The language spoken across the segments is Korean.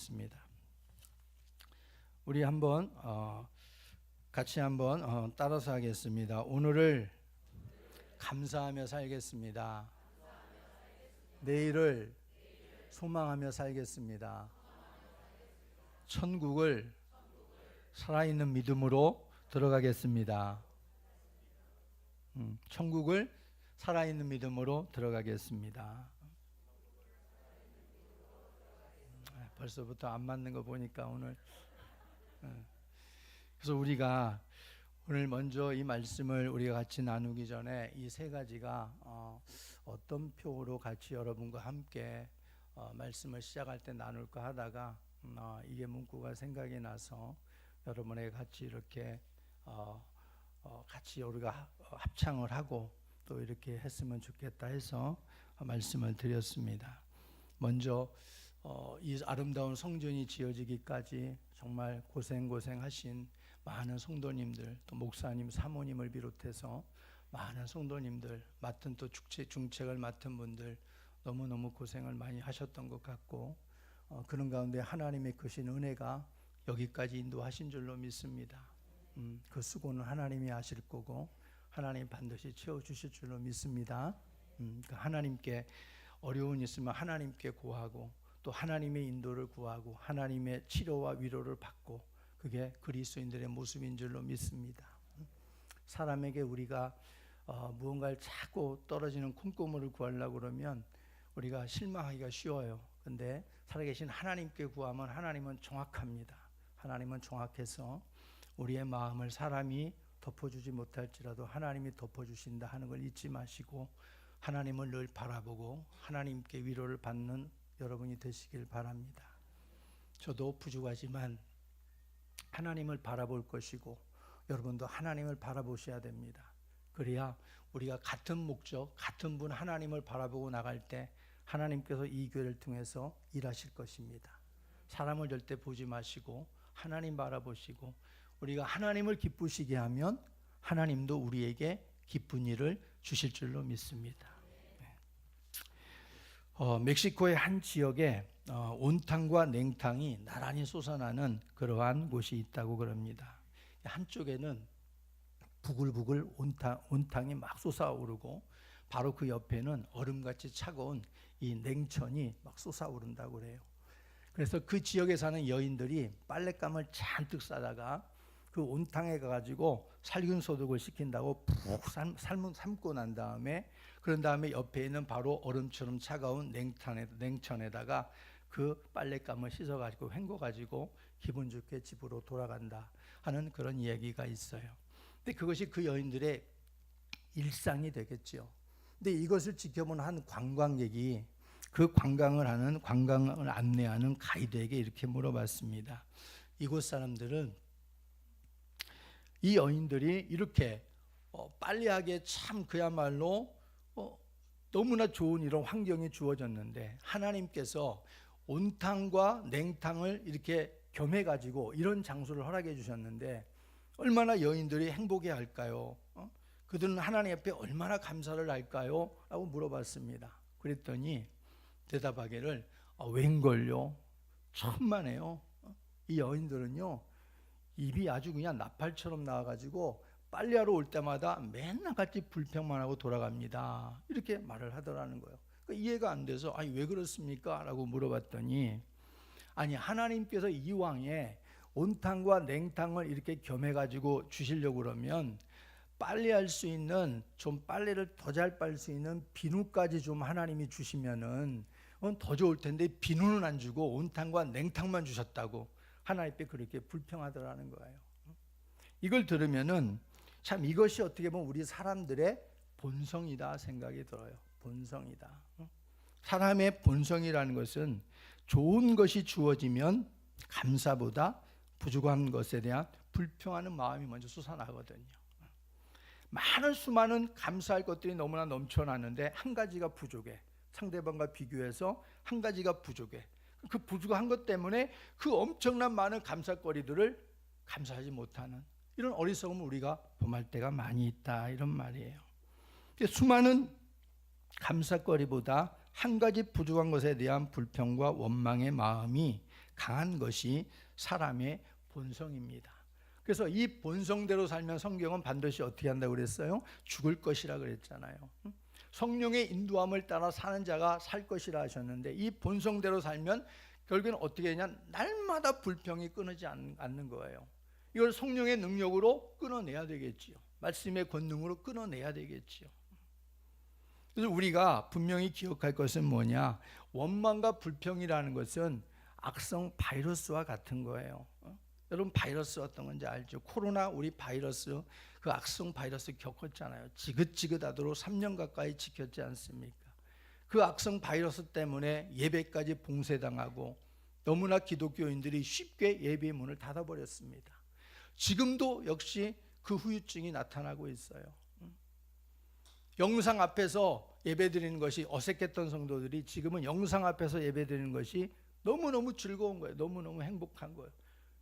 기도하겠습니다. 우리 같이 한번 따라서 하겠습니다. 오늘을 감사하며 살겠습니다. 내일을 소망하며 살겠습니다. 천국을 살아있는 믿음으로 들어가겠습니다. 천국을 살아있는 믿음으로 들어가겠습니다. 벌써부터 안 맞는 거 보니까 오늘. 그래서 우리가 오늘 먼저 이 말씀을 우리가 같이 나누기 전에 이 세 가지가 어떤 표로 같이 여러분과 함께 말씀을 시작할 때 나눌까 하다가 이게 문구가 생각이 나서 여러분에게 같이 이렇게 같이 우리가 합창을 하고 또 이렇게 했으면 좋겠다 해서 말씀을 드렸습니다. 먼저 이 아름다운 성전이 지어지기까지 정말 고생하신 많은 성도님들, 또 목사님, 사모님을 비롯해서 많은 성도님들, 맡은 또 중책을 맡은 분들 너무너무 고생을 많이 하셨던 것 같고, 그런 가운데 하나님의 크신 은혜가 여기까지 인도하신 줄로 믿습니다. 그 수고는 하나님이 하실 거고 하나님 반드시 채워주실 줄로 믿습니다. 하나님께 어려운 일 있으면 하나님께 구하고 또 하나님의 인도를 구하고 하나님의 치료와 위로를 받고, 그게 그리스도인들의 모습인 줄로 믿습니다. 사람에게 우리가 무언가를 자꾸 떨어지는 콩고물을 구하려고 그러면 우리가 실망하기가 쉬워요. 근데 살아계신 하나님께 구하면 하나님은 정확합니다. 하나님은 정확해서 우리의 마음을 사람이 덮어주지 못할지라도 하나님이 덮어주신다 하는 걸 잊지 마시고 하나님을 늘 바라보고 하나님께 위로를 받는 여러분이 되시길 바랍니다. 저도 부족하지만 하나님을 바라볼 것이고 여러분도 하나님을 바라보셔야 됩니다. 그래야 우리가 같은 목적, 같은 분 하나님을 바라보고 나갈 때 하나님께서 이 교회를 통해서 일하실 것입니다. 사람을 절대 보지 마시고 하나님 바라보시고 우리가 하나님을 기쁘시게 하면 하나님도 우리에게 기쁜 일을 주실 줄로 믿습니다. 멕시코의 한 지역에 온탕과 냉탕이 나란히 솟아나는 그러한 곳이 있다고 그럽니다. 한쪽에는 부글부글 온탕이 막 솟아오르고 바로 그 옆에는 얼음같이 차가운 이 냉천이 막 솟아오른다고 그래요. 그래서 그 지역에 사는 여인들이 빨랫감을 잔뜩 싸다가 그 온탕에 가가지고 살균 소독을 시킨다고 푹 삶고 난 다음에, 그런 다음에 옆에 있는 바로 얼음처럼 차가운 냉천에다가 그 빨랫감을 씻어가지고 헹궈가지고 기분 좋게 집으로 돌아간다 하는 그런 이야기가 있어요. 근데 그것이 그 여인들의 일상이 되겠죠. 근데 이것을 지켜본 한 관광객이 그 관광을 안내하는 가이드에게 이렇게 물어봤습니다. 이곳 사람들은 이 여인들이 이렇게 빨리하게 참 그야말로 너무나 좋은 이런 환경이 주어졌는데 하나님께서 온탕과 냉탕을 이렇게 겸해가지고 이런 장소를 허락해 주셨는데 얼마나 여인들이 행복해 할까요? 그들은 하나님 앞에 얼마나 감사를 할까요? 라고 물어봤습니다. 그랬더니 대답하기를 웬걸요? 천만에요. 이 여인들은요 입이 아주 그냥 나팔처럼 나와가지고 빨래하러 올 때마다 맨날 같이 불평만 하고 돌아갑니다. 이렇게 말을 하더라는 거예요. 그러니까 이해가 안 돼서 아니 왜 그렇습니까? 라고 물어봤더니 아니 하나님께서 이왕에 온탕과 냉탕을 이렇게 겸해가지고 주시려고 그러면 빨래할 수 있는 좀 빨래를 더 잘 빨 수 있는 비누까지 좀 하나님이 주시면은 더 좋을 텐데 비누는 안 주고 온탕과 냉탕만 주셨다고 하나님께 그렇게 불평하더라는 거예요. 이걸 들으면은 참 이것이 어떻게 보면 우리 사람들의 본성이다 생각이 들어요. 본성이다. 사람의 본성이라는 것은 좋은 것이 주어지면 감사보다 부족한 것에 대한 불평하는 마음이 먼저 솟아나거든요. 수많은 감사할 것들이 너무나 넘쳐나는데 한 가지가 부족해. 상대방과 비교해서 한 가지가 부족해. 그 부족한 것 때문에 그 엄청난 많은 감사거리들을 감사하지 못하는 이런 어리석음을 우리가 범할 때가 많이 있다 이런 말이에요. 수많은 감사거리보다 한 가지 부족한 것에 대한 불평과 원망의 마음이 강한 것이 사람의 본성입니다. 그래서 이 본성대로 살면 성경은 반드시 어떻게 한다고 그랬어요? 죽을 것이라 그랬잖아요. 성령의 인도함을 따라 사는 자가 살 것이라 하셨는데, 이 본성대로 살면 결국엔 어떻게 되냐? 날마다 불평이 끊이지 않는 거예요. 이걸 성령의 능력으로 끊어내야 되겠지요. 말씀의 권능으로 끊어내야 되겠지요. 그래서 우리가 분명히 기억할 것은 뭐냐? 원망과 불평이라는 것은 악성 바이러스와 같은 거예요. 여러분 바이러스 어떤 건지 알죠? 코로나 우리 바이러스, 그 악성 바이러스 겪었잖아요. 지긋지긋하도록 3년 가까이 지켰지 않습니까? 그 악성 바이러스 때문에 예배까지 봉쇄당하고 너무나 기독교인들이 쉽게 예배의 문을 닫아버렸습니다. 지금도 역시 그 후유증이 나타나고 있어요. 영상 앞에서 예배드리는 것이 어색했던 성도들이 지금은 영상 앞에서 예배드리는 것이 너무너무 즐거운 거예요. 너무너무 행복한 거예요.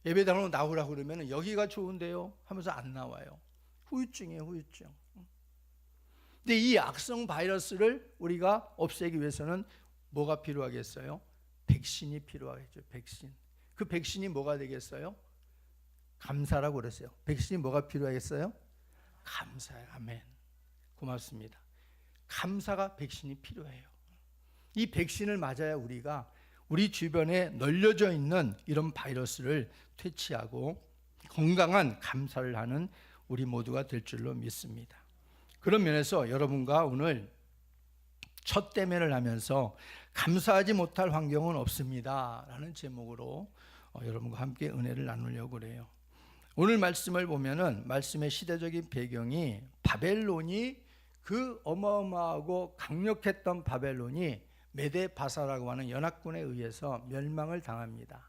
예배당으로 나오라고 그러면 여기가 좋은데요 하면서 안 나와요. 후유증이에요, 후유증. 근데 이 악성 바이러스를 우리가 없애기 위해서는 뭐가 필요하겠어요? 백신이 필요하겠죠. 백신. 그 백신이 뭐가 되겠어요? 감사라고 그랬어요. 백신이 뭐가 필요하겠어요? 감사예요. 아멘. 고맙습니다. 감사가 백신이 필요해요. 이 백신을 맞아야 우리가 우리 주변에 널려져 있는 이런 바이러스를 퇴치하고 건강한 감사를 하는 우리 모두가 될 줄로 믿습니다. 그런 면에서 여러분과 오늘 첫 대면을 하면서 감사하지 못할 환경은 없습니다 라는 제목으로 여러분과 함께 은혜를 나누려고 그래요. 오늘 말씀을 보면은 말씀의 시대적인 배경이 바벨론이, 그 어마어마하고 강력했던 바벨론이 메데바사라고 하는 연합군에 의해서 멸망을 당합니다.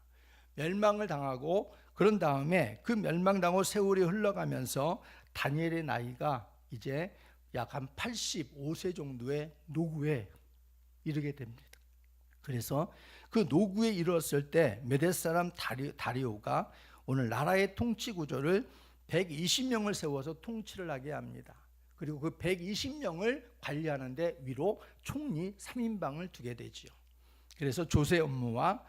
멸망을 당하고 그런 다음에 그 멸망당하고 세월이 흘러가면서 다니엘의 나이가 이제 약 한 85세 정도의 노후에 이르게 됩니다. 그래서 그 노후에 이르렀을 때 메데 사람 다리오가 오늘 나라의 통치 구조를 120명을 세워서 통치를 하게 합니다. 그리고 그 120명을 관리하는데 위로 총리 3인방을 두게 되지요. 그래서 조세 업무와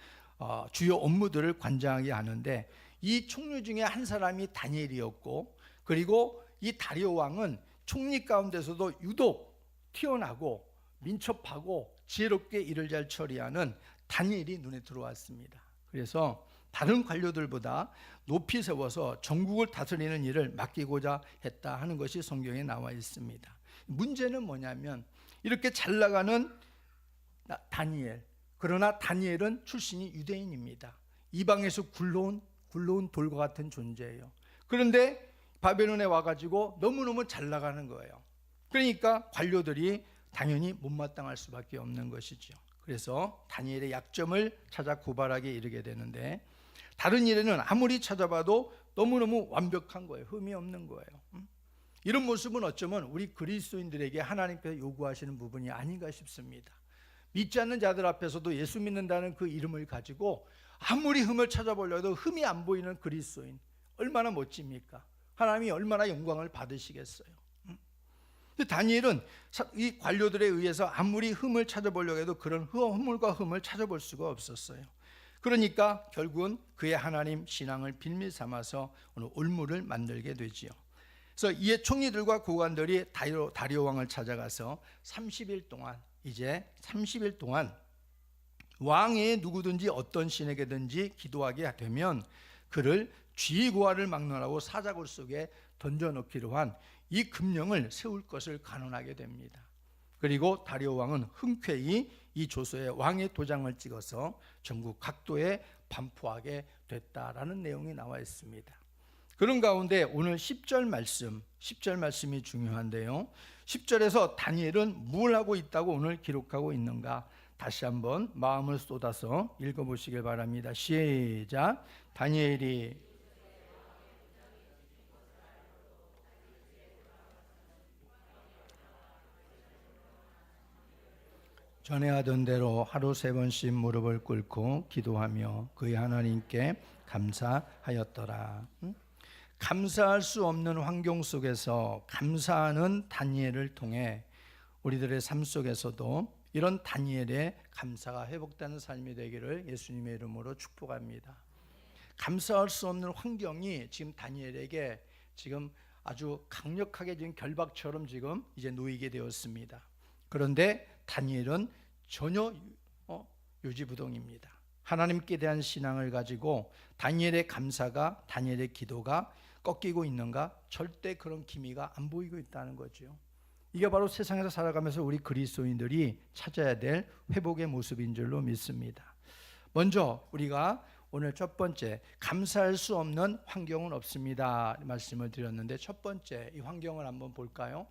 주요 업무들을 관장하게 하는데, 이 총리 중에 한 사람이 다니엘이었고, 그리고 이 다리오 왕은 총리 가운데서도 유독 튀어나고 민첩하고 지혜롭게 일을 잘 처리하는 다니엘이 눈에 들어왔습니다. 그래서 다른 관료들보다 높이 세워서 전국을 다스리는 일을 맡기고자 했다 하는 것이 성경에 나와 있습니다. 문제는 뭐냐면 이렇게 잘 나가는 다니엘, 그러나 다니엘은 출신이 유대인입니다. 이방에서 굴러온 돌과 같은 존재예요. 그런데 바벨론에 와가지고 너무너무 잘 나가는 거예요. 그러니까 관료들이 당연히 못마땅할 수밖에 없는 것이죠. 그래서 다니엘의 약점을 찾아 고발하게 이르게 되는데, 다른 일에는 아무리 찾아봐도 너무너무 완벽한 거예요. 흠이 없는 거예요. 이런 모습은 어쩌면 우리 그리스도인들에게 하나님께서 요구하시는 부분이 아닌가 싶습니다. 믿지 않는 자들 앞에서도 예수 믿는다는 그 이름을 가지고 아무리 흠을 찾아보려도 흠이 안 보이는 그리스도인, 얼마나 멋집니까? 하나님이 얼마나 영광을 받으시겠어요? 근데 다니엘은 이 관료들에 의해서 아무리 흠을 찾아보려고 해도 그런 허물과 흠을 찾아볼 수가 없었어요. 그러니까 결국은 그의 하나님 신앙을 빌미 삼아서 오늘 올무를 만들게 되지요. 그래서 이에 총리들과 고관들이 다리오 왕을 찾아가서 30일 동안 왕의 누구든지 어떤 신에게든지 기도하게 되면 그를 쥐고아를 막론하고 사자굴 속에 던져넣기로 한 이 금령을 세울 것을 간언하게 됩니다. 그리고 다리오 왕은 흔쾌히 이 조서에 왕의 도장을 찍어서 전국 각도에 반포하게 됐다라는 내용이 나와 있습니다. 그런 가운데 오늘 10절 말씀이 중요한데요. 10절에서 다니엘은 뭘 하고 있다고 오늘 기록하고 있는가? 다시 한번 마음을 쏟아서 읽어보시길 바랍니다. 시작. 다니엘이 전에 하던 대로 하루 3번씩 무릎을 꿇고 기도하며 그의 하나님께 감사하였더라. 감사할 수 없는 환경 속에서 감사하는 다니엘을 통해 우리들의 삶 속에서도 이런 다니엘의 감사가 회복되는 삶이 되기를 예수님의 이름으로 축복합니다. 감사할 수 없는 환경이 지금 다니엘에게 지금 아주 강력하게 지금 결박처럼 지금 이제 놓이게 되었습니다. 그런데 다니엘은 전혀 요지부동입니다. 하나님께 대한 신앙을 가지고 다니엘의 감사가, 다니엘의 기도가 꺾이고 있는가? 절대 그런 기미가 안 보이고 있다는 거죠. 이게 바로 세상에서 살아가면서 우리 그리스도인들이 찾아야 될 회복의 모습인 줄로 믿습니다. 먼저 우리가 오늘 첫 번째, 감사할 수 없는 환경은 없습니다 말씀을 드렸는데, 첫 번째 이 환경을 한번 볼까요?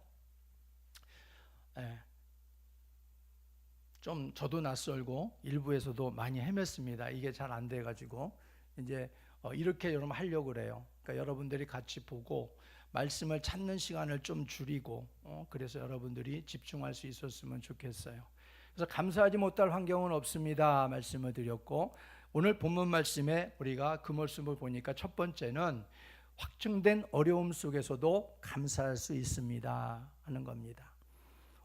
좀 저도 낯설고 일부에서도 많이 헤맸습니다. 이게 잘 안 돼가지고 이제 이렇게 여러분 하려고 그래요. 그러니까 여러분들이 같이 보고 말씀을 찾는 시간을 좀 줄이고 그래서 여러분들이 집중할 수 있었으면 좋겠어요. 그래서 감사하지 못할 환경은 없습니다 말씀을 드렸고, 오늘 본문 말씀에 우리가 그 모습을 보니까 첫 번째는 확증된 어려움 속에서도 감사할 수 있습니다 하는 겁니다.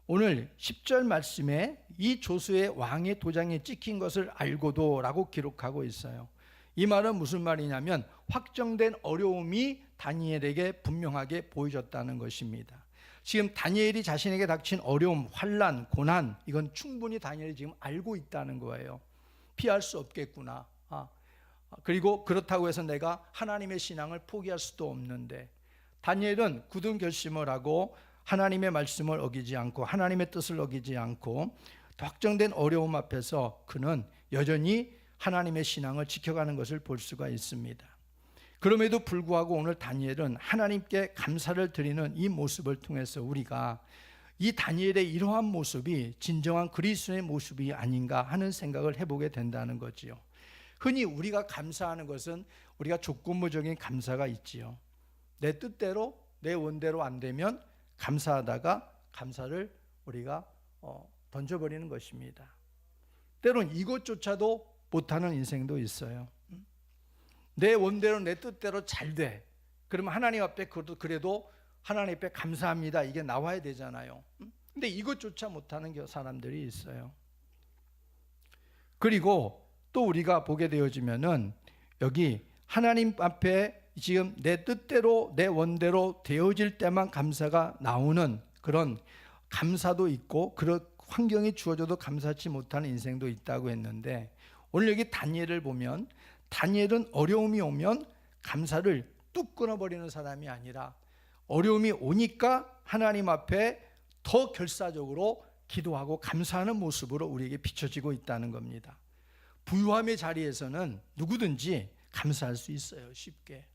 오늘 10절 말씀에 이 조수의 왕의 도장에 찍힌 것을 알고도 라고 기록하고 있어요. 이 말은 무슨 말이냐면 확정된 어려움이 다니엘에게 분명하게 보여졌다는 것입니다. 지금 다니엘이 자신에게 닥친 어려움, 환난, 고난, 이건 충분히 다니엘이 지금 알고 있다는 거예요. 피할 수 없겠구나. 그리고 그렇다고 해서 내가 하나님의 신앙을 포기할 수도 없는데, 다니엘은 굳은 결심을 하고 하나님의 말씀을 어기지 않고 하나님의 뜻을 어기지 않고 확정된 어려움 앞에서 그는 여전히 하나님의 신앙을 지켜가는 것을 볼 수가 있습니다. 그럼에도 불구하고 오늘 다니엘은 하나님께 감사를 드리는 이 모습을 통해서 우리가 이 다니엘의 이러한 모습이 진정한 그리스도의 모습이 아닌가 하는 생각을 해보게 된다는 거지요. 흔히 우리가 감사하는 것은 우리가 조건부적인 감사가 있지요. 내 뜻대로 내 원대로 안 되면 감사하다가 감사를 우리가 던져버리는 것입니다. 때로는 이것조차도 못하는 인생도 있어요. 내 원대로 내 뜻대로 잘 돼. 그러면 하나님 앞에 그래도 하나님 앞에 감사합니다 이게 나와야 되잖아요. 근데 이것조차 못하는 사람들이 있어요. 그리고 또 우리가 보게 되어지면은 여기 하나님 앞에 지금 내 뜻대로 내 원대로 되어질 때만 감사가 나오는 그런 감사도 있고, 그런 환경이 주어져도 감사치 못하는 인생도 있다고 했는데, 오늘 여기 다니엘을 보면 다니엘은 어려움이 오면 감사를 뚝 끊어버리는 사람이 아니라 어려움이 오니까 하나님 앞에 더 결사적으로 기도하고 감사하는 모습으로 우리에게 비춰지고 있다는 겁니다. 부유함의 자리에서는 누구든지 감사할 수 있어요, 쉽게.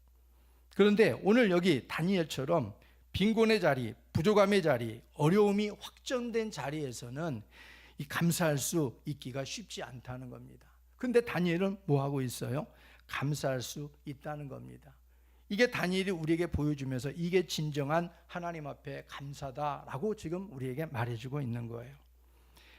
그런데 오늘 여기 다니엘처럼 빈곤의 자리, 부족함의 자리, 어려움이 확정된 자리에서는 이 감사할 수 있기가 쉽지 않다는 겁니다. 그런데 다니엘은 뭐 하고 있어요? 감사할 수 있다는 겁니다. 이게 다니엘이 우리에게 보여주면서 이게 진정한 하나님 앞에 감사다라고 지금 우리에게 말해주고 있는 거예요.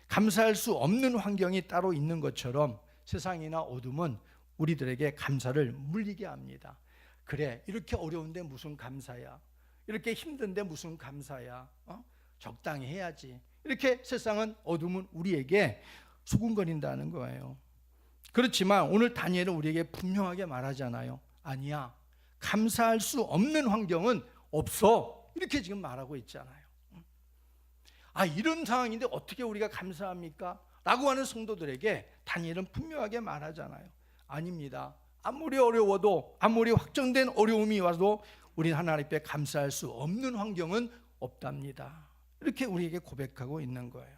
감사할 수 없는 환경이 따로 있는 것처럼 세상이나 어둠은 우리들에게 감사를 물리게 합니다. 그래, 이렇게 어려운데 무슨 감사야? 이렇게 힘든데 무슨 감사야? 적당히 해야지. 이렇게 세상은, 어둠은 우리에게 수군거린다는 거예요. 그렇지만 오늘 다니엘은 우리에게 분명하게 말하잖아요. 아니야, 감사할 수 없는 환경은 없어. 이렇게 지금 말하고 있잖아요. 이런 상황인데 어떻게 우리가 감사합니까? 라고 하는 성도들에게 다니엘은 분명하게 말하잖아요. 아닙니다. 아무리 어려워도, 아무리 확정된 어려움이 와도 우리는 하나님 앞에 감사할 수 없는 환경은 없답니다. 이렇게 우리에게 고백하고 있는 거예요.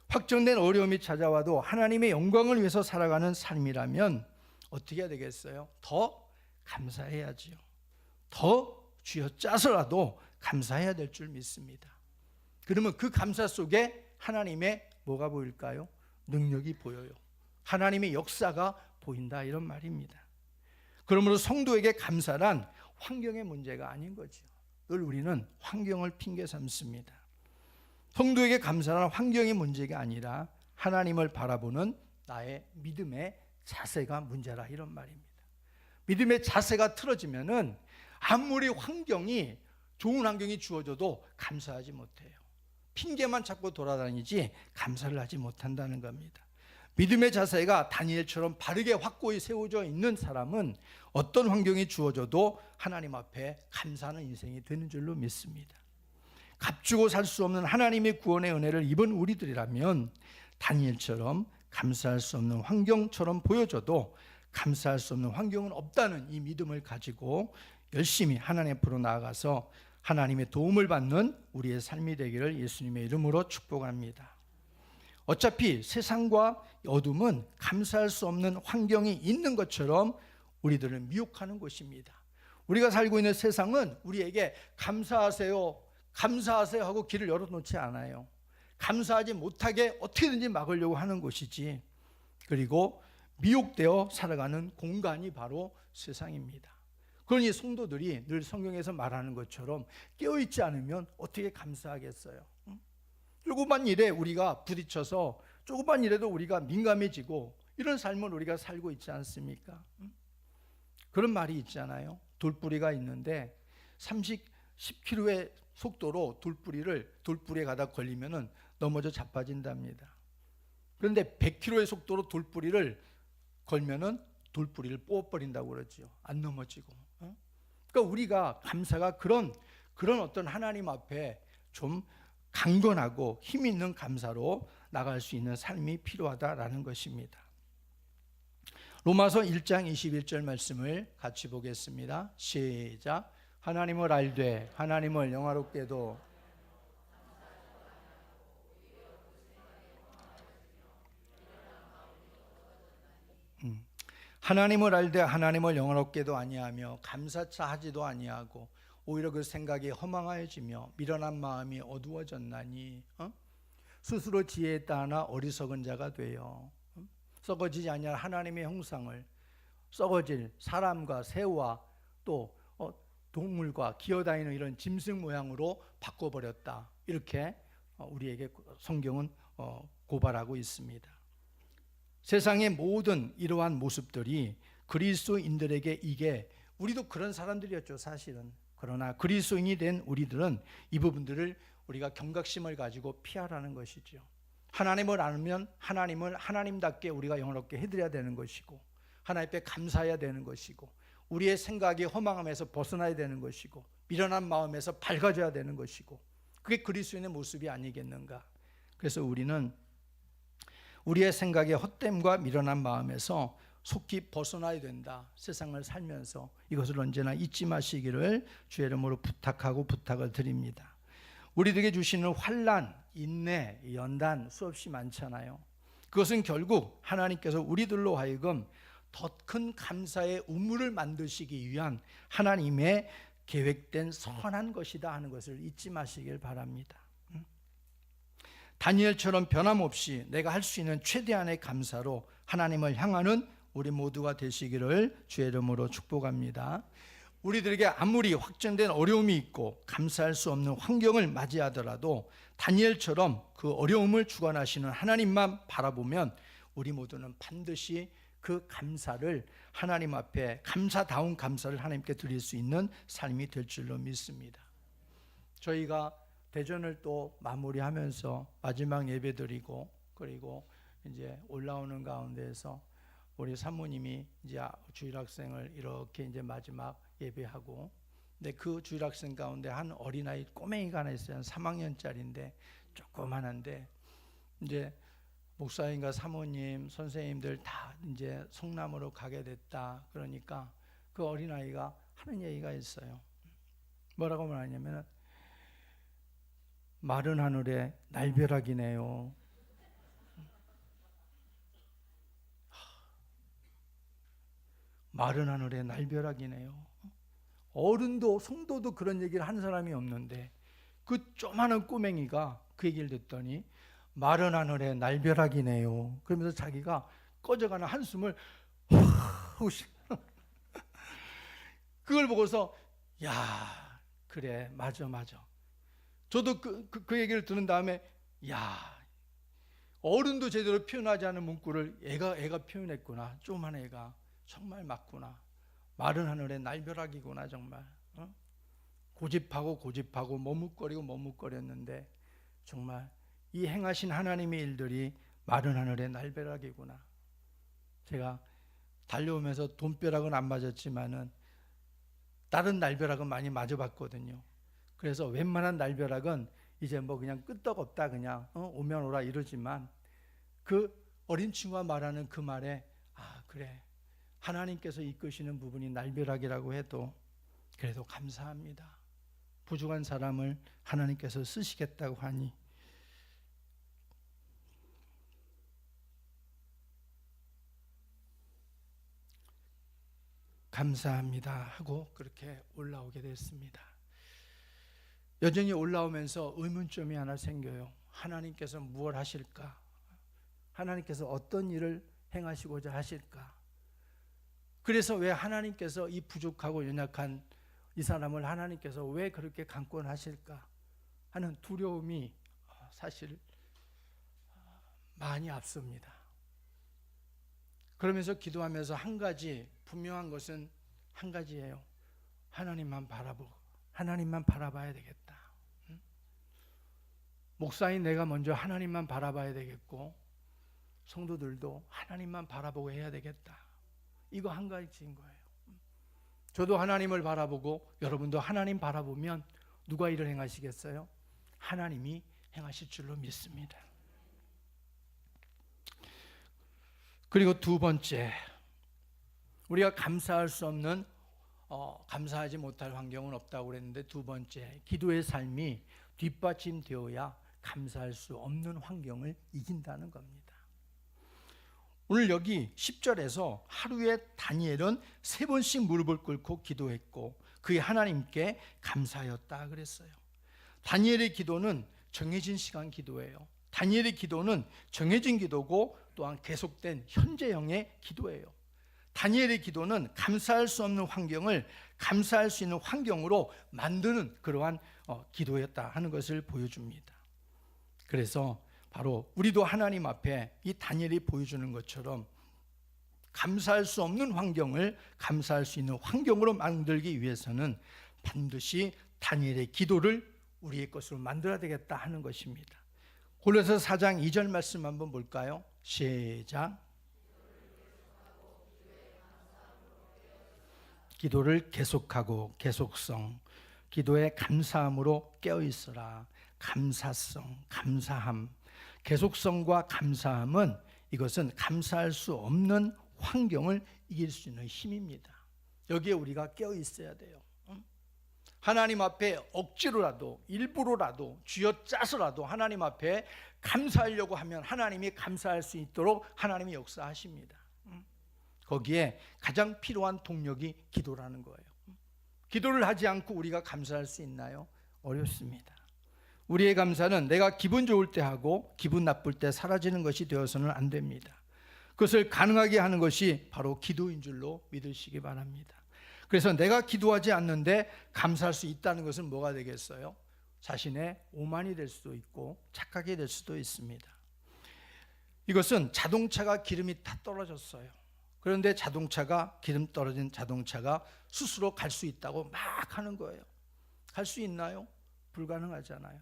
확정된 어려움이 찾아와도 하나님의 영광을 위해서 살아가는 삶이라면 어떻게 해야 되겠어요? 더 감사해야지요. 더 쥐어짜서라도 감사해야 될 줄 믿습니다. 그러면 그 감사 속에 하나님의 뭐가 보일까요? 능력이 보여요. 하나님의 역사가 보인다, 이런 말입니다. 그러므로 성도에게 감사란 환경의 문제가 아닌 거죠. 늘 우리는 환경을 핑계 삼습니다. 성도에게 감사란 환경의 문제가 아니라 하나님을 바라보는 나의 믿음의 자세가 문제라, 이런 말입니다. 믿음의 자세가 틀어지면은 아무리 좋은 환경이 주어져도 감사하지 못해요. 핑계만 찾고 돌아다니지 감사를 하지 못한다는 겁니다. 믿음의 자세가 다니엘처럼 바르게 확고히 세워져 있는 사람은 어떤 환경이 주어져도 하나님 앞에 감사하는 인생이 되는 줄로 믿습니다. 값주고 살 수 없는 하나님의 구원의 은혜를 입은 우리들이라면 다니엘처럼 감사할 수 없는 환경처럼 보여져도 감사할 수 없는 환경은 없다는 이 믿음을 가지고 열심히 하나님 앞으로 나아가서 하나님의 도움을 받는 우리의 삶이 되기를 예수님의 이름으로 축복합니다. 어차피 세상과 어둠은 감사할 수 없는 환경이 있는 것처럼 우리들을 미혹하는 곳입니다. 우리가 살고 있는 세상은 우리에게 감사하세요, 감사하세요 하고 길을 열어놓지 않아요. 감사하지 못하게 어떻게든지 막으려고 하는 곳이지. 그리고 미혹되어 살아가는 공간이 바로 세상입니다. 그러니 성도들이 늘 성경에서 말하는 것처럼 깨어있지 않으면 어떻게 감사하겠어요? 조그만 일에 우리가 부딪혀서 조그만 일에도 우리가 민감해지고 이런 삶을 우리가 살고 있지 않습니까? 그런 말이 있잖아요. 돌뿌리가 있는데 10km의 속도로 돌뿌리에 가다 걸리면 넘어져 자빠진답니다. 그런데 100km의 속도로 돌뿌리를 걸면은 돌뿌리를 뽑아버린다고 그러죠. 안 넘어지고. 그러니까 우리가 감사가 그런 어떤 하나님 앞에 좀 강건하고 힘 있는 감사로 나갈 수 있는 삶이 필요하다라는 것입니다. 로마서 1장 21절 말씀을 같이 보겠습니다. 시작. 하나님을 알되 하나님을 영화롭게도 하나님을 알되 하나님을 영화롭게도 아니하며 감사차 하지도 아니하고 오히려 그 생각이 허망하여지며 미련한 마음이 어두워졌나니 스스로 지혜에 따라 어리석은 자가 되어 썩어지지 아니할 하나님의 형상을 썩어질 사람과 새와 또 동물과 기어다니는 이런 짐승 모양으로 바꿔버렸다. 이렇게 우리에게 성경은 고발하고 있습니다. 세상의 모든 이러한 모습들이 그리스도인들에게 이게 우리도 그런 사람들이었죠, 사실은. 그러나 그리스도인이 된 우리들은 이 부분들을 우리가 경각심을 가지고 피하라는 것이죠. 하나님을 알면 하나님을 하나님답게 우리가 영원롭게 해드려야 되는 것이고 하나님께 감사해야 되는 것이고 우리의 생각이 허망함에서 벗어나야 되는 것이고 미련한 마음에서 밝아져야 되는 것이고 그게 그리스도인의 모습이 아니겠는가. 그래서 우리는 우리의 생각의 헛됨과 미련한 마음에서 속히 벗어나야 된다. 세상을 살면서 이것을 언제나 잊지 마시기를 주의 이름으로 부탁을 드립니다. 우리들에게 주시는 환난, 인내, 연단 수없이 많잖아요. 그것은 결국 하나님께서 우리들로 하여금 더 큰 감사의 우물을 만드시기 위한 하나님의 계획된 선한 것이다 하는 것을 잊지 마시길 바랍니다. 다니엘처럼 변함없이 내가 할 수 있는 최대한의 감사로 하나님을 향하는 우리 모두가 되시기를 주의 이름으로 축복합니다. 우리들에게 아무리 확정된 어려움이 있고 감사할 수 없는 환경을 맞이하더라도 다니엘처럼 그 어려움을 주관하시는 하나님만 바라보면 우리 모두는 반드시 그 감사를 하나님 앞에 감사다운 감사를 하나님께 드릴 수 있는 삶이 될 줄로 믿습니다. 저희가 대전을 또 마무리하면서 마지막 예배드리고 그리고 이제 올라오는 가운데에서 우리 사모님이 이제 주일학생을 이렇게 이제 마지막 예배하고 근데 그 주일학생 가운데 한 어린아이 꼬맹이가 하나 있어요. 한 3학년짜리인데 조그만한데 이제 목사님과 사모님, 선생님들 다 이제 성남으로 가게 됐다. 그러니까 그 어린아이가 하는 얘기가 있어요. 뭐라고 말하냐면 마른 하늘에 날벼락이네요. 마른 하늘에 날벼락이네요. 어른도 성도도 그런 얘기를 한 사람이 없는데 그 조그마한 꼬맹이가 그 얘기를 듣더니 마른 하늘에 날벼락이네요. 그러면서 자기가 꺼져가는 한숨을 하고 그걸 보고서 야 그래 맞아. 저도 그 얘기를 들은 다음에 야 어른도 제대로 표현하지 않은 문구를 애가 표현했구나. 조그만 애가 정말 맞구나. 마른 하늘에 날벼락이구나 정말. 고집하고 머뭇거리고 머뭇거렸는데 정말 이 행하신 하나님의 일들이 마른 하늘의 날벼락이구나. 제가 달려오면서 돈벼락은 안 맞았지만은 다른 날벼락은 많이 맞아봤거든요. 그래서 웬만한 날벼락은 이제 뭐 그냥 끄떡없다 그냥 오면 오라 이러지만 그 어린 친구가 말하는 그 말에 그래, 하나님께서 이끄시는 부분이 날벼락이라고 해도 그래도 감사합니다. 부족한 사람을 하나님께서 쓰시겠다고 하니 감사합니다 하고 그렇게 올라오게 됐습니다. 여전히 올라오면서 의문점이 하나 생겨요. 하나님께서 무엇 하실까? 하나님께서 어떤 일을 행하시고자 하실까? 그래서 왜 하나님께서 이 부족하고 연약한 이 사람을 하나님께서 왜 그렇게 강권하실까 하는 두려움이 사실 많이 앞섭니다. 그러면서 기도하면서 한 가지 분명한 것은 한 가지예요. 하나님만 바라봐야 되겠다. 목사인 내가 먼저 하나님만 바라봐야 되겠고 성도들도 하나님만 바라보고 해야 되겠다. 이거 한 가지인 거예요. 저도 하나님을 바라보고 여러분도 하나님 바라보면 누가 일을 행하시겠어요? 하나님이 행하실 줄로 믿습니다. 그리고 두 번째, 우리가 감사할 수 없는 감사하지 못할 환경은 없다고 그랬는데 두 번째, 기도의 삶이 뒷받침되어야 감사할 수 없는 환경을 이긴다는 겁니다. 오늘 여기 10절에서 하루에 다니엘은 3번씩 무릎을 꿇고 기도했고 그의 하나님께 감사하였다 그랬어요. 다니엘의 기도는 정해진 시간 기도예요. 다니엘의 기도는 정해진 기도고 또한 계속된 현재형의 기도예요. 다니엘의 기도는 감사할 수 없는 환경을 감사할 수 있는 환경으로 만드는 그러한 기도였다 하는 것을 보여줍니다. 그래서 바로 우리도 하나님 앞에 이 다니엘이 보여주는 것처럼 감사할 수 없는 환경을 감사할 수 있는 환경으로 만들기 위해서는 반드시 다니엘의 기도를 우리의 것으로 만들어야 되겠다 하는 것입니다. 골로새 4장 2절 말씀 한번 볼까요? 시작. 기도를 계속하고 계속성, 기도의 감사함으로 깨어있어라. 감사성, 감사함, 계속성과 감사함은 이것은 감사할 수 없는 환경을 이길 수 있는 힘입니다. 여기에 우리가 깨어있어야 돼요. 하나님 앞에 억지로라도 일부러라도 쥐어짜서라도 하나님 앞에 감사하려고 하면 하나님이 감사할 수 있도록 하나님이 역사하십니다. 거기에 가장 필요한 동력이 기도라는 거예요. 기도를 하지 않고 우리가 감사할 수 있나요? 어렵습니다. 우리의 감사는 내가 기분 좋을 때 하고 기분 나쁠 때 사라지는 것이 되어서는 안 됩니다. 그것을 가능하게 하는 것이 바로 기도인 줄로 믿으시기 바랍니다. 그래서 내가 기도하지 않는데 감사할 수 있다는 것은 뭐가 되겠어요? 자신의 오만이 될 수도 있고 착각이 될 수도 있습니다. 이것은 자동차가 기름이 다 떨어졌어요. 그런데 기름 떨어진 자동차가 스스로 갈 수 있다고 막 하는 거예요. 갈 수 있나요? 불가능하잖아요.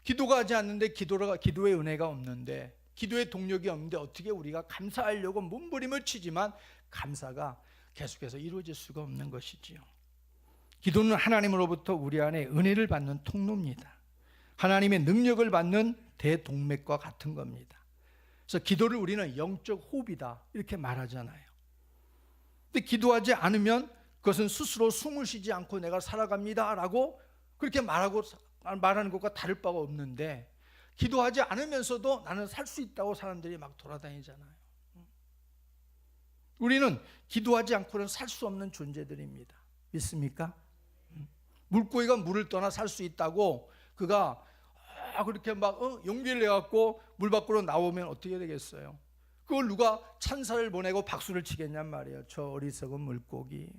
기도가 하지 않는데 기도의 은혜가 없는데 기도의 동력이 없는데 어떻게 우리가 감사하려고 몸부림을 치지만 감사가 계속해서 이루어질 수가 없는 것이지요. 기도는 하나님으로부터 우리 안에 은혜를 받는 통로입니다. 하나님의 능력을 받는 대동맥과 같은 겁니다. 그래서 기도를 우리는 영적 호흡이다 이렇게 말하잖아요. 근데 기도하지 않으면 그것은 스스로 숨을 쉬지 않고 내가 살아갑니다 라고 그렇게 말하는 것과 다를 바가 없는데 기도하지 않으면서도 나는 살 수 있다고 사람들이 막 돌아다니잖아요. 우리는 기도하지 않고는 살 수 없는 존재들입니다. 믿습니까? 물고기가 물을 떠나 살 수 있다고 그가 그렇게 막 용기를 내갖고 물 밖으로 나오면 어떻게 되겠어요? 그걸 누가 찬사를 보내고 박수를 치겠냔 말이에요. 저 어리석은 물고기,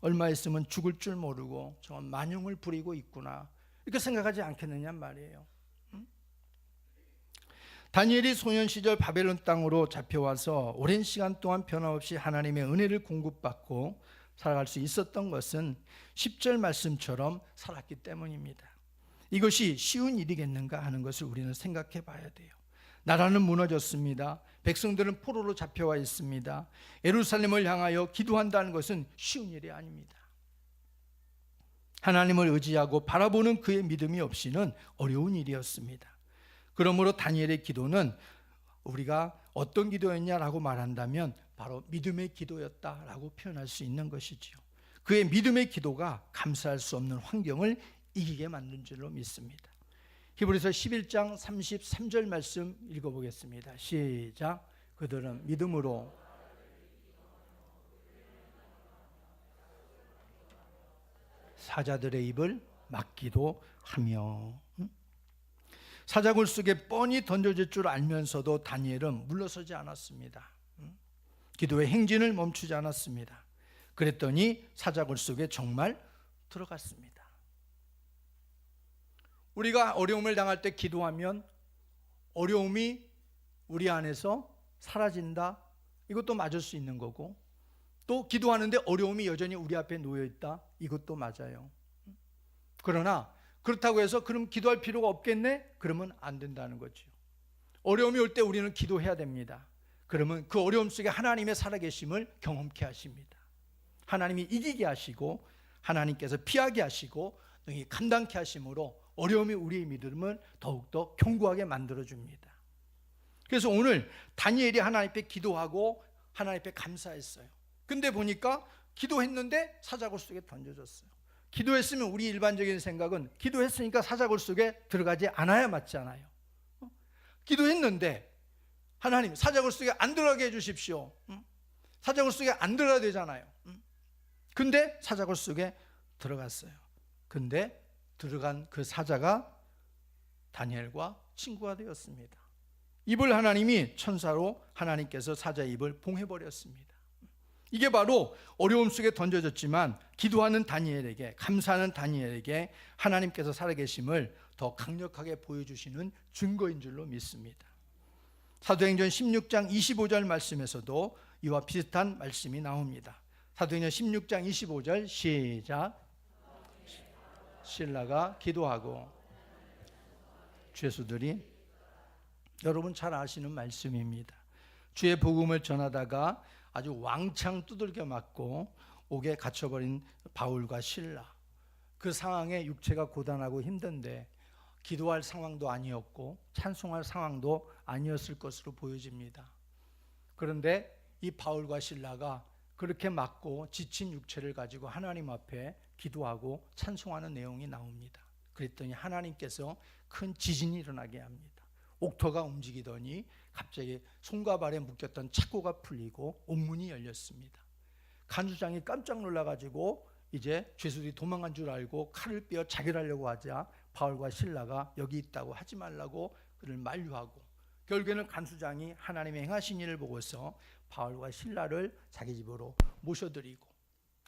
얼마 있으면 죽을 줄 모르고 정말 만용을 부리고 있구나 이렇게 생각하지 않겠느냐 말이에요. 다니엘이 소년 시절 바벨론 땅으로 잡혀와서 오랜 시간 동안 변함없이 하나님의 은혜를 공급받고 살아갈 수 있었던 것은 10절 말씀처럼 살았기 때문입니다. 이것이 쉬운 일이겠는가 하는 것을 우리는 생각해 봐야 돼요. 나라는 무너졌습니다. 백성들은 포로로 잡혀와 있습니다. 예루살렘을 향하여 기도한다는 것은 쉬운 일이 아닙니다. 하나님을 의지하고 바라보는 그의 믿음이 없이는 어려운 일이었습니다. 그러므로 다니엘의 기도는 우리가 어떤 기도였냐라고 말한다면 바로 믿음의 기도였다라고 표현할 수 있는 것이지요. 그의 믿음의 기도가 감사할 수 없는 환경을 이기게 만든 줄로 믿습니다. 히브리서 11장 33절 말씀 읽어보겠습니다. 시작. 그들은 믿음으로 사자들의 입을 막기도 하며. 사자굴 속에 뻔히 던져질 줄 알면서도 다니엘은 물러서지 않았습니다. 기도의 행진을 멈추지 않았습니다. 그랬더니 사자굴 속에 정말 들어갔습니다. 우리가 어려움을 당할 때 기도하면 어려움이 우리 안에서 사라진다, 이것도 맞을 수 있는 거고, 또 기도하는데 어려움이 여전히 우리 앞에 놓여 있다, 이것도 맞아요. 그러나 그렇다고 해서 그럼 기도할 필요가 없겠네? 그러면 안 된다는 거죠. 어려움이 올 때 우리는 기도해야 됩니다. 그러면 그 어려움 속에 하나님의 살아계심을 경험케 하십니다. 하나님이 이기게 하시고 하나님께서 피하게 하시고 능히 감당케 하심으로 어려움이 우리의 믿음을 더욱더 견고하게 만들어줍니다. 그래서 오늘 다니엘이 하나님 앞에 기도하고 하나님 앞에 감사했어요. 근데 보니까 기도했는데 사자굴 속에 던져졌어요. 기도했으면 우리 일반적인 생각은 기도했으니까 사자굴 속에 들어가지 않아야 맞잖아요. 기도했는데 하나님 사자굴 속에 안 들어가게 해주십시오. 사자굴 속에 안 들어가야 되잖아요. 근데 사자굴 속에 들어갔어요. 근데 들어간 그 사자가 다니엘과 친구가 되었습니다. 입을 하나님이 천사로 하나님께서 사자의 입을 봉해버렸습니다. 이게 바로 어려움 속에 던져졌지만 기도하는 다니엘에게, 감사하는 다니엘에게 하나님께서 살아계심을 더 강력하게 보여주시는 증거인 줄로 믿습니다. 사도행전 16장 25절 말씀에서도 이와 비슷한 말씀이 나옵니다. 사도행전 16장 25절 시작. 신라가 기도하고 죄수들이, 여러분 잘 아시는 말씀입니다. 주의 복음을 전하다가 아주 왕창 두들겨 맞고 옥에 갇혀버린 바울과 실라, 그 상황에 육체가 고단하고 힘든데 기도할 상황도 아니었고 찬송할 상황도 아니었을 것으로 보여집니다. 그런데 이 바울과 실라가 그렇게 맞고 지친 육체를 가지고 하나님 앞에 기도하고 찬송하는 내용이 나옵니다. 그랬더니 하나님께서 큰 지진이 일어나게 합니다. 옥토가 움직이더니 갑자기 손과 발에 묶였던 착고가 풀리고 옥문이 열렸습니다. 간수장이 깜짝 놀라가지고 이제 죄수들이 도망간 줄 알고 칼을 빼어 자결하려고 하자 바울과 실라가 여기 있다고 하지 말라고 그를 만류하고, 결국에는 간수장이 하나님의 행하신 일을 보고서 바울과 실라를 자기 집으로 모셔드리고,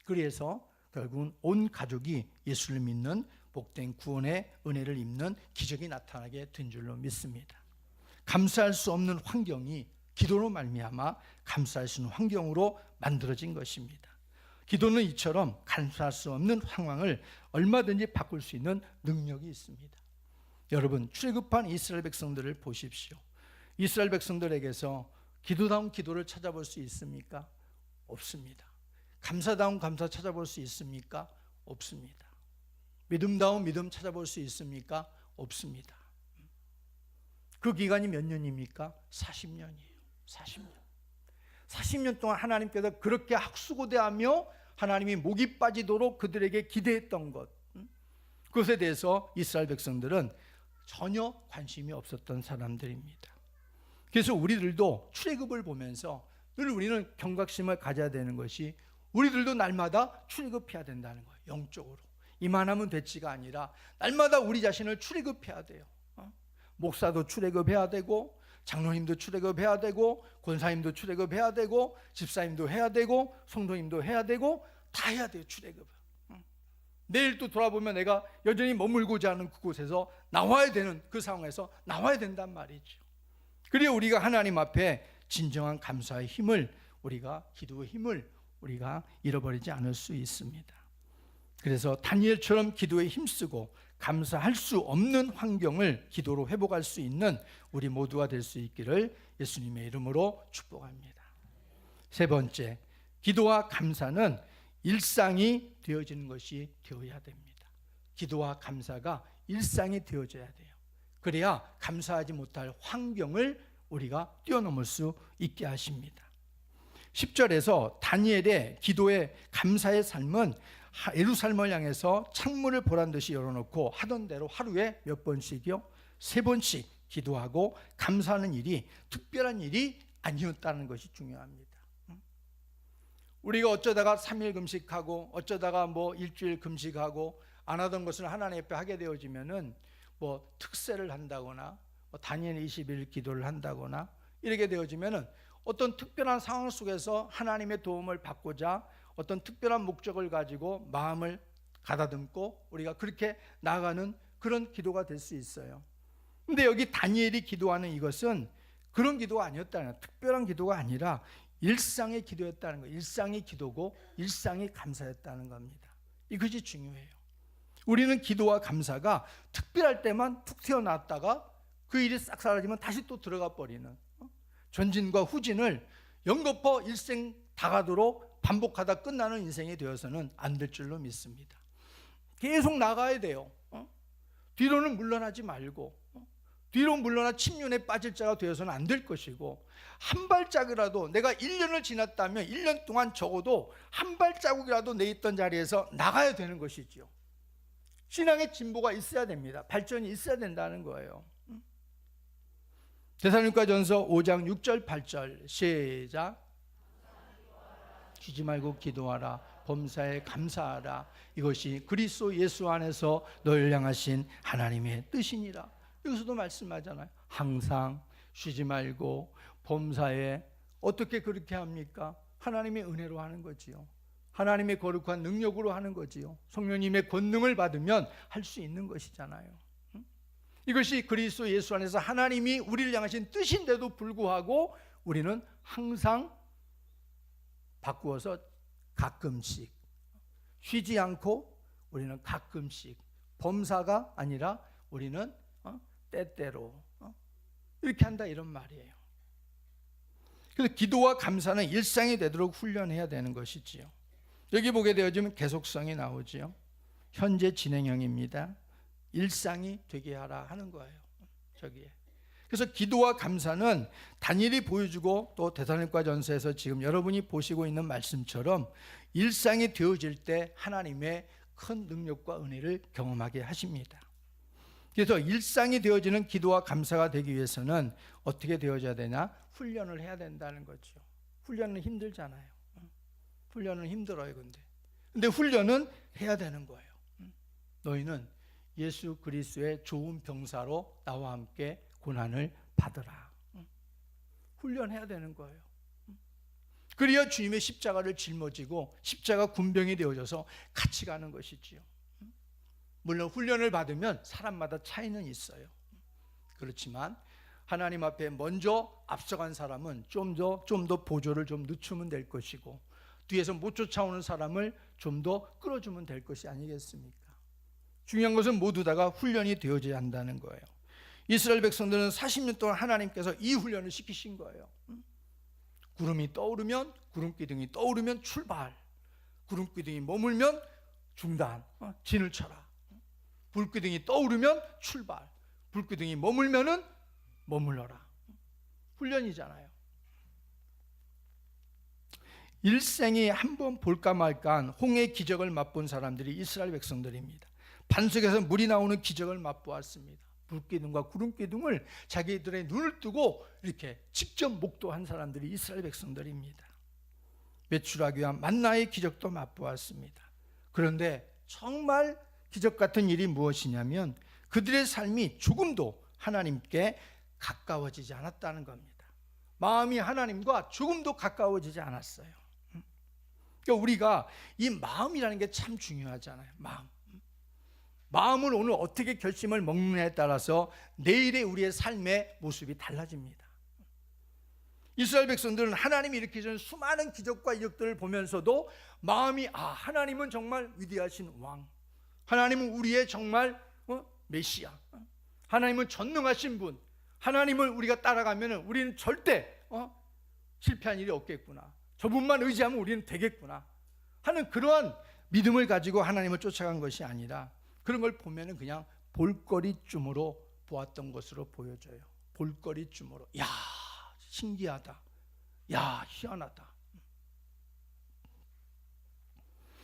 그래서 결국은 온 가족이 예수를 믿는 복된 구원의 은혜를 입는 기적이 나타나게 된 줄로 믿습니다. 감사할 수 없는 환경이 기도로 말미암아 감사할 수 있는 환경으로 만들어진 것입니다. 기도는 이처럼 감사할 수 없는 상황을 얼마든지 바꿀 수 있는 능력이 있습니다. 여러분, 출애굽한 이스라엘 백성들을 보십시오. 이스라엘 백성들에게서 기도다운 기도를 찾아볼 수 있습니까? 없습니다. 감사다운 감사 찾아볼 수 있습니까? 없습니다. 믿음다운 믿음 찾아볼 수 있습니까? 없습니다. 그 기간이 몇 년입니까? 40년이에요. 40년. 40년 동안 하나님께서 그렇게 학수고대하며 하나님이 목이 빠지도록 그들에게 기대했던 것, 그것에 대해서 이스라엘 백성들은 전혀 관심이 없었던 사람들입니다. 그래서 우리들도 출애굽을 보면서 늘 우리는 경각심을 가져야 되는 것이, 우리들도 날마다 출애굽해야 된다는 거예요. 영적으로 이만하면 됐지가 아니라 날마다 우리 자신을 출애굽해야 돼요. 목사도 출애굽해야 되고, 장로님도 출애굽해야 되고, 권사님도 출애굽해야 되고, 집사님도 해야 되고, 성도님도 해야 되고, 다 해야 돼요. 출애굽을. 내일 또 돌아보면 내가 여전히 머물고자 하는 그곳에서 나와야 되는, 그 상황에서 나와야 된단 말이죠. 그래야 우리가 하나님 앞에 진정한 감사의 힘을, 우리가 기도의 힘을 우리가 잃어버리지 않을 수 있습니다. 그래서 다니엘처럼 기도에 힘쓰고 감사할 수 없는 환경을 기도로 회복할 수 있는 우리 모두가 될 수 있기를 예수님의 이름으로 축복합니다. 세 번째, 기도와 감사는 일상이 되어지는 것이 되어야 됩니다. 기도와 감사가 일상이 되어져야 돼요. 그래야 감사하지 못할 환경을 우리가 뛰어넘을 수 있게 하십니다. 10절에서 다니엘의 기도의 감사의 삶은 예루살렘을 향해서 창문을 보란 듯이 열어놓고 하던 대로 하루에 몇 번씩이요? 3번씩 기도하고 감사하는 일이 특별한 일이 아니었다는 것이 중요합니다. 우리가 어쩌다가 3일 금식하고 어쩌다가 뭐 일주일 금식하고 안 하던 것을 하나님 앞에 하게 되어지면은 뭐 특세를 한다거나 다니엘 20일 기도를 한다거나 이렇게 되어지면은 어떤 특별한 상황 속에서 하나님의 도움을 받고자 어떤 특별한 목적을 가지고 마음을 가다듬고 우리가 그렇게 나아가는 그런 기도가 될 수 있어요. 근데 여기 다니엘이 기도하는 이것은 그런 기도가 아니었다는 거예요. 특별한 기도가 아니라 일상의 기도였다는 거예요. 일상이 기도고 일상이 감사였다는 겁니다. 이것이 중요해요. 우리는 기도와 감사가 특별할 때만 툭 튀어나왔다가 그 일이 싹 사라지면 다시 또 들어가 버리는 전진과 후진을 연거푸 일생 다가도록 반복하다 끝나는 인생이 되어서는 안 될 줄로 믿습니다. 계속 나가야 돼요. 뒤로는 물러나지 말고 뒤로 물러나 침륜에 빠질 자가 되어서는 안 될 것이고 한 발짝이라도 내가 1년을 지났다면 1년 동안 적어도 한 발자국이라도 내 있던 자리에서 나가야 되는 것이지요. 신앙의 진보가 있어야 됩니다. 발전이 있어야 된다는 거예요. 데살로니가전서 5장 6절 8절 시작. 쉬지 말고 기도하라. 범사에 감사하라. 이것이 그리스도 예수 안에서 너를 향하신 하나님의 뜻이니라. 여기서도 말씀하잖아요. 항상 쉬지 말고 범사에 어떻게 그렇게 합니까? 하나님의 은혜로 하는 거지요. 하나님의 거룩한 능력으로 하는 거지요. 성령님의 권능을 받으면 할 수 있는 것이잖아요. 이것이 그리스도 예수 안에서 하나님이 우리를 향하신 뜻인데도 불구하고 우리는 항상 바꾸어서 가끔씩 쉬지 않고 우리는 가끔씩 범사가 아니라 우리는 때때로 이렇게 한다 이런 말이에요. 그래서 기도와 감사는 일상이 되도록 훈련해야 되는 것이지요. 여기 보게 되어지면 계속성이 나오지요. 현재 진행형입니다. 일상이 되게 하라 하는 거예요. 저기에. 그래서 기도와 감사는 다니엘이 보여주고 또 데살로니가전서에서 지금 여러분이 보시고 있는 말씀처럼 일상이 되어질 때 하나님의 큰 능력과 은혜를 경험하게 하십니다. 그래서 일상이 되어지는 기도와 감사가 되기 위해서는 어떻게 되어져야 되냐? 훈련을 해야 된다는 거죠. 훈련은 힘들잖아요. 훈련은 힘들어요. 근데 훈련은 해야 되는 거예요. 너희는 예수 그리스도의 좋은 병사로 나와 함께 고난을 받으라. 훈련해야 되는 거예요. 그래야 주님의 십자가를 짊어지고 십자가 군병이 되어져서 같이 가는 것이지요. 물론 훈련을 받으면 사람마다 차이는 있어요. 그렇지만 하나님 앞에 먼저 앞서간 사람은 좀 더 보조를 좀 늦추면 될 것이고 뒤에서 못 쫓아오는 사람을 좀 더 끌어주면 될 것이 아니겠습니까? 중요한 것은 모두 다가 훈련이 되어져야 한다는 거예요. 이스라엘 백성들은 40년 동안 하나님께서 이 훈련을 시키신 거예요. 구름이 떠오르면 구름기둥이 떠오르면 출발, 구름기둥이 머물면 중단, 진을 쳐라. 불기둥이 떠오르면 출발, 불기둥이 머물면은 머물러라. 훈련이잖아요. 일생에 한 번 볼까 말까한 홍해의 기적을 맛본 사람들이 이스라엘 백성들입니다. 반석에서 물이 나오는 기적을 맛보았습니다. 불기둥과 구름기둥을 자기들의 눈을 뜨고 이렇게 직접 목도한 사람들이 이스라엘 백성들입니다. 메추라기와 만나의 기적도 맛보았습니다. 그런데 정말 기적 같은 일이 무엇이냐면 그들의 삶이 조금도 하나님께 가까워지지 않았다는 겁니다. 마음이 하나님과 조금도 가까워지지 않았어요. 그러니까 우리가 이 마음이라는 게 참 중요하잖아요. 마음을 오늘 어떻게 결심을 먹느냐에 따라서 내일의 우리의 삶의 모습이 달라집니다. 이스라엘 백성들은 하나님이 일으키시는 수많은 기적과 이적들을 보면서도 마음이 하나님은 정말 위대하신 왕, 하나님은 우리의 정말 메시아, 하나님은 전능하신 분, 하나님을 우리가 따라가면 우리는 절대 실패한 일이 없겠구나, 저분만 의지하면 우리는 되겠구나 하는 그러한 믿음을 가지고 하나님을 쫓아간 것이 아니라, 그런 걸 보면은 그냥 볼거리쯤으로 보았던 것으로 보여져요. 볼거리쯤으로. 야, 신기하다, 야, 희한하다.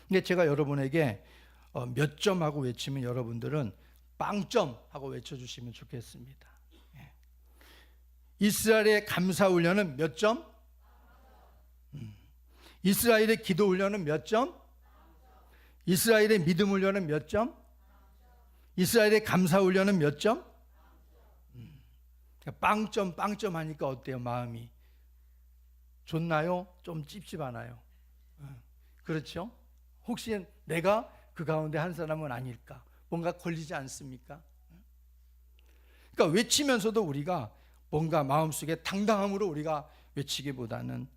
근데 제가 여러분에게 몇 점 하고 외치면 여러분들은 빵점 하고 외쳐주시면 좋겠습니다. 이스라엘의 감사 훈련은 몇 점? 이스라엘의 기도 훈련은 몇 점? 이스라엘의 믿음 훈련은 몇 점? 이스라엘의 감사 훈련은 몇 점? 빵점 빵점 하니까 어때요? 마음이 좋나요? 좀 찝찝하나요? 그렇죠? 혹시 내가 그 가운데 한 사람은 아닐까? 뭔가 걸리지 않습니까? 그러니까 외치면서도 우리가 뭔가 마음속에 당당함으로 우리가 외치기보다는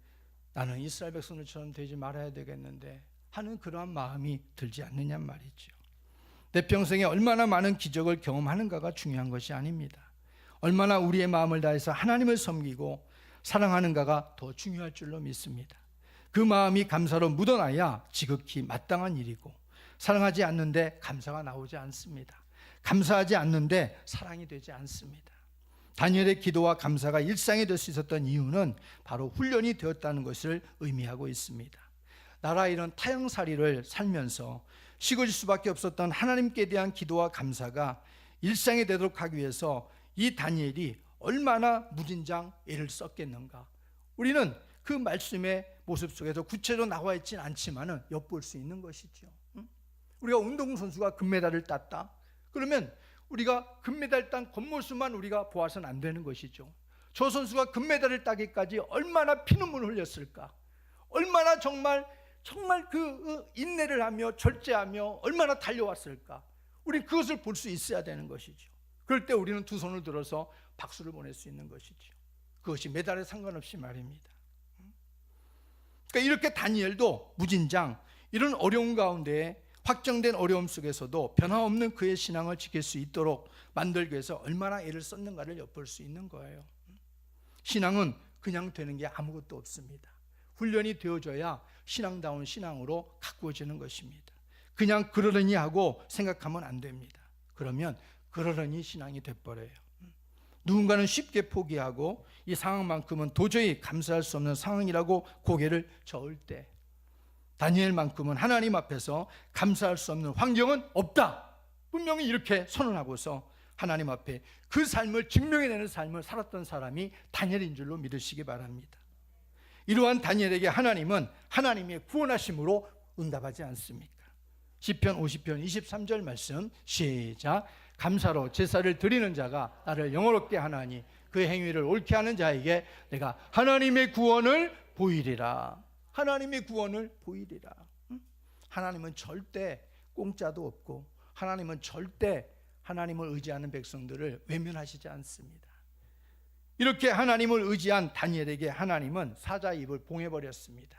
나는 이스라엘 백성들처럼 되지 말아야 되겠는데 하는 그러한 마음이 들지 않느냐 말이죠. 내 평생에 얼마나 많은 기적을 경험하는가가 중요한 것이 아닙니다. 얼마나 우리의 마음을 다해서 하나님을 섬기고 사랑하는가가 더 중요할 줄로 믿습니다. 그 마음이 감사로 묻어나야 지극히 마땅한 일이고, 사랑하지 않는데 감사가 나오지 않습니다. 감사하지 않는데 사랑이 되지 않습니다. 다니엘의 기도와 감사가 일상이 될 수 있었던 이유는 바로 훈련이 되었다는 것을 의미하고 있습니다. 나라 이런 타향살이를 살면서 식을 수밖에 없었던 하나님께 대한 기도와 감사가 일상이 되도록 하기 위해서 이 다니엘이 얼마나 무진장 애를 썼겠는가. 우리는 그 말씀의 모습 속에서 구체적으로 나와 있지는 않지만 엿볼 수 있는 것이죠. 우리가 운동선수가 금메달을 땄다 그러면 우리가 금메달 딴 겉모습만 우리가 보아서는 안 되는 것이죠. 저 선수가 금메달을 따기까지 얼마나 피눈물을 흘렸을까, 얼마나 정말 그 인내를 하며 절제하며 얼마나 달려왔을까. 우리는 그것을 볼 수 있어야 되는 것이죠. 그럴 때 우리는 두 손을 들어서 박수를 보낼 수 있는 것이죠. 그것이 메달에 상관없이 말입니다. 그러니까 이렇게 다니엘도 무진장 이런 어려운 가운데 확정된 어려움 속에서도 변함없는 그의 신앙을 지킬 수 있도록 만들기 위해서 얼마나 애를 썼는가를 엿볼 수 있는 거예요. 신앙은 그냥 되는 게 아무것도 없습니다. 훈련이 되어져야 신앙다운 신앙으로 가꾸어지는 것입니다. 그냥 그러려니 하고 생각하면 안 됩니다. 그러면 그러려니 신앙이 돼버려요. 누군가는 쉽게 포기하고 이 상황만큼은 도저히 감사할 수 없는 상황이라고 고개를 저을 때, 다니엘만큼은 하나님 앞에서 감사할 수 없는 환경은 없다, 분명히 이렇게 선언하고서 하나님 앞에 그 삶을 증명해내는 삶을 살았던 사람이 다니엘인 줄로 믿으시기 바랍니다. 이러한 다니엘에게 하나님은 하나님의 구원하심으로 응답하지 않습니까? 시편 50편 23절 말씀 시작. 감사로 제사를 드리는 자가 나를 영화롭게 하나니 그 행위를 옳게 하는 자에게 내가 하나님의 구원을 보이리라. 하나님의 구원을 보이리라. 하나님은 절대 공짜도 없고, 하나님은 절대 하나님을 의지하는 백성들을 외면하시지 않습니다. 이렇게 하나님을 의지한 다니엘에게 하나님은 사자의 입을 봉해버렸습니다.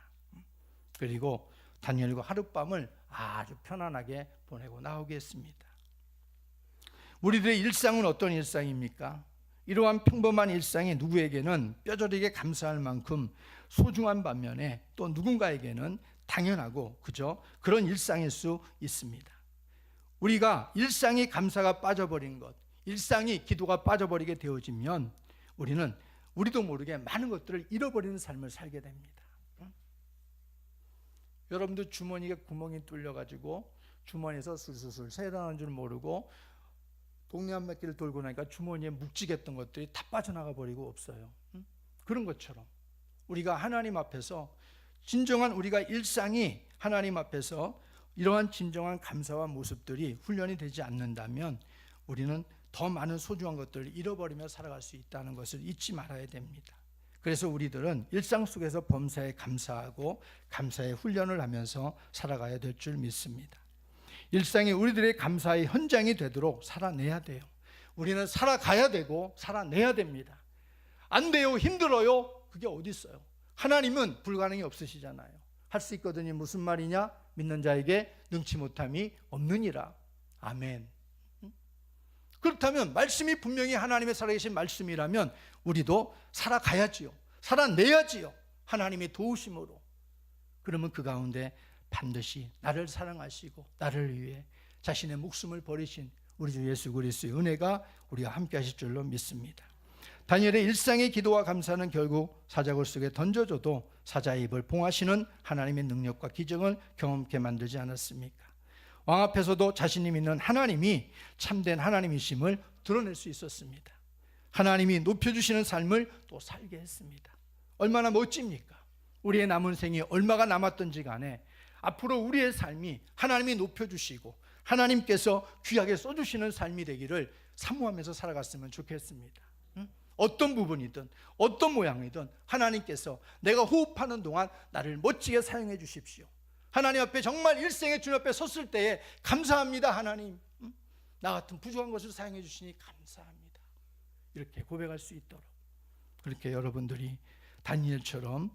그리고 다니엘과 하룻밤을 아주 편안하게 보내고 나오게 했습니다. 우리들의 일상은 어떤 일상입니까? 이러한 평범한 일상이 누구에게는 뼈저리게 감사할 만큼 소중한 반면에 또 누군가에게는 당연하고 그저 그런 일상일 수 있습니다. 우리가 일상이 감사가 빠져버린 것, 일상이 기도가 빠져버리게 되어지면 우리는 우리도 모르게 많은 것들을 잃어버리는 삶을 살게 됩니다. 여러분도 주머니에 구멍이 뚫려가지고 주머니에서 술술술 새어나오는 줄 모르고 동네 한 바퀴를 돌고 나니까 주머니에 묵직했던 것들이 다 빠져나가 버리고 없어요. 그런 것처럼 우리가 하나님 앞에서 진정한 우리가 일상이 하나님 앞에서 이러한 진정한 감사와 모습들이 훈련이 되지 않는다면 우리는 더 많은 소중한 것들을 잃어버리며 살아갈 수 있다는 것을 잊지 말아야 됩니다. 그래서 우리들은 일상 속에서 범사에 감사하고 감사의 훈련을 하면서 살아가야 될 줄 믿습니다. 일상이 우리들의 감사의 현장이 되도록 살아내야 돼요. 우리는 살아가야 되고 살아내야 됩니다. 안 돼요, 힘들어요, 그게 어디 있어요? 하나님은 불가능이 없으시잖아요. 할 수 있거든요. 무슨 말이냐? 믿는 자에게 능치 못함이 없느니라. 아멘. 그렇다면 말씀이 분명히 하나님의 살아계신 말씀이라면 우리도 살아가야지요. 살아내야지요. 하나님의 도우심으로. 그러면 그 가운데 반드시 나를 사랑하시고 나를 위해 자신의 목숨을 버리신 우리 주 예수 그리스도의 은혜가 우리와 함께 하실 줄로 믿습니다. 다니엘의 일상의 기도와 감사는 결국 사자굴 속에 던져져도 사자의 입을 봉하시는 하나님의 능력과 기적을 경험케 만들지 않았습니까? 왕 앞에서도 자신이 믿는 하나님이 참된 하나님이심을 드러낼 수 있었습니다. 하나님이 높여주시는 삶을 또 살게 했습니다. 얼마나 멋집니까? 우리의 남은 생이 얼마가 남았든지 간에 앞으로 우리의 삶이 하나님이 높여주시고 하나님께서 귀하게 써주시는 삶이 되기를 사모하면서 살아갔으면 좋겠습니다. 어떤 부분이든 어떤 모양이든 하나님께서 내가 호흡하는 동안 나를 멋지게 사용해 주십시오. 하나님 앞에 정말 일생의 주님 앞에 섰을 때에 감사합니다 하나님, 나 같은 부족한 것을 사용해 주시니 감사합니다, 이렇게 고백할 수 있도록 그렇게 여러분들이 다니엘처럼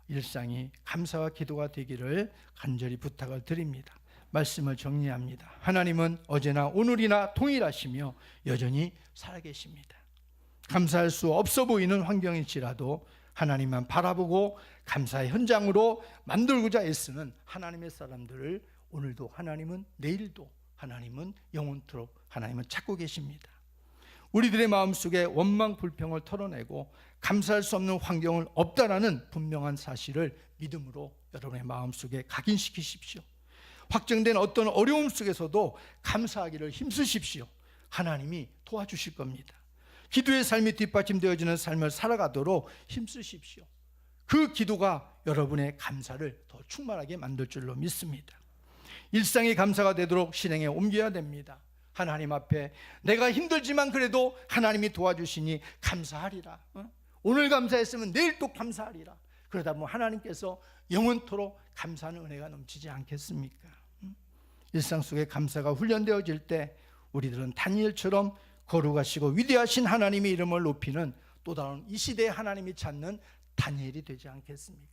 일상이 감사와 기도가 되기를 간절히 부탁을 드립니다. 말씀을 정리합니다. 하나님은 어제나 오늘이나 동일하시며 여전히 살아계십니다. 감사할 수 없어 보이는 환경일지라도 하나님만 바라보고 감사의 현장으로 만들고자 애쓰는 하나님의 사람들을 오늘도 하나님은, 내일도 하나님은, 영원토록 하나님은 찾고 계십니다. 우리들의 마음속에 원망 불평을 털어내고 감사할 수 없는 환경은 없다라는 분명한 사실을 믿음으로 여러분의 마음속에 각인시키십시오. 확정된 어떤 어려움 속에서도 감사하기를 힘쓰십시오. 하나님이 도와주실 겁니다. 기도의 삶이 뒷받침되어지는 삶을 살아가도록 힘쓰십시오. 그 기도가 여러분의 감사를 더 충만하게 만들 줄로 믿습니다. 일상의 감사가 되도록 실행에 옮겨야 됩니다. 하나님 앞에 내가 힘들지만 그래도 하나님이 도와주시니 감사하리라. 오늘 감사했으면 내일 또 감사하리라. 그러다 보면 하나님께서 영원토록 감사하는 은혜가 넘치지 않겠습니까? 일상 속에 감사가 훈련되어질 때 우리들은 다니엘처럼 거룩하시고 위대하신 하나님의 이름을 높이는 또 다른 이 시대의 하나님이 찾는 다니엘이 되지 않겠습니까?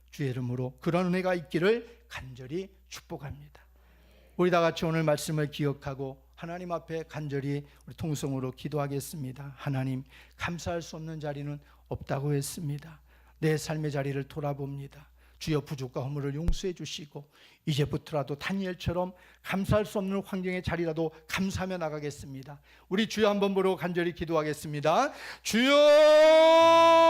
주의 이름으로 그런 은혜가 있기를 간절히 축복합니다. 우리 다 같이 오늘 말씀을 기억하고 하나님 앞에 간절히 우리 통성으로 기도하겠습니다. 하나님, 감사할 수 없는 자리는 없다고 했습니다. 내 삶의 자리를 돌아봅니다. 주여, 부족과 허물을 용서해 주시고 이제부터라도 다니엘처럼 감사할 수 없는 환경의 자리라도 감사하며 나가겠습니다. 우리 주여 한번 보러 간절히 기도하겠습니다. 주여!